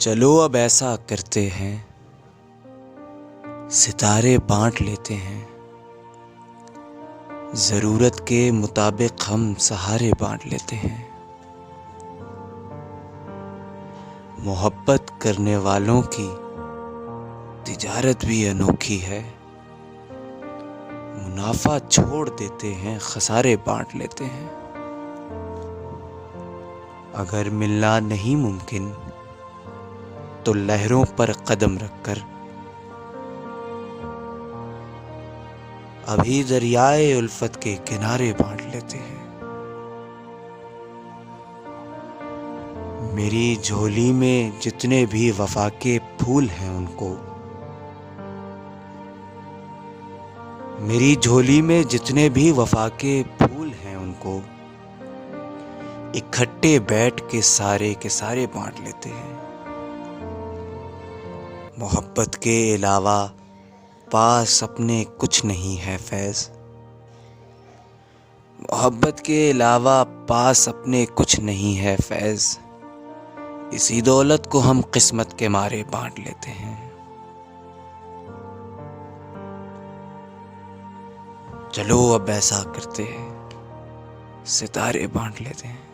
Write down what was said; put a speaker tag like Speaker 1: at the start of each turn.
Speaker 1: चलो अब ऐसा करते हैं, सितारे बांट लेते हैं। ज़रूरत के मुताबिक हम सहारे बांट लेते हैं। मोहब्बत करने वालों की तिजारत भी अनोखी है। मुनाफा छोड़ देते हैं, खसारे बांट लेते हैं। अगर मिलना नहीं मुमकिन तो लहरों पर कदम रखकर अभी दरियाए उल्फत के किनारे बांट लेते हैं। मेरी झोली में जितने भी वफा के फूल हैं उनको, मेरी झोली में जितने भी वफा के फूल हैं उनको इकट्ठे बैठ के सारे बांट लेते हैं। मोहब्बत के अलावा पास अपने कुछ नहीं है फैज़। मोहब्बत के अलावा पास अपने कुछ नहीं है फैज़। इसी दौलत को हम किस्मत के मारे बांट लेते हैं। चलो अब ऐसा करते हैं, सितारे बांट लेते हैं।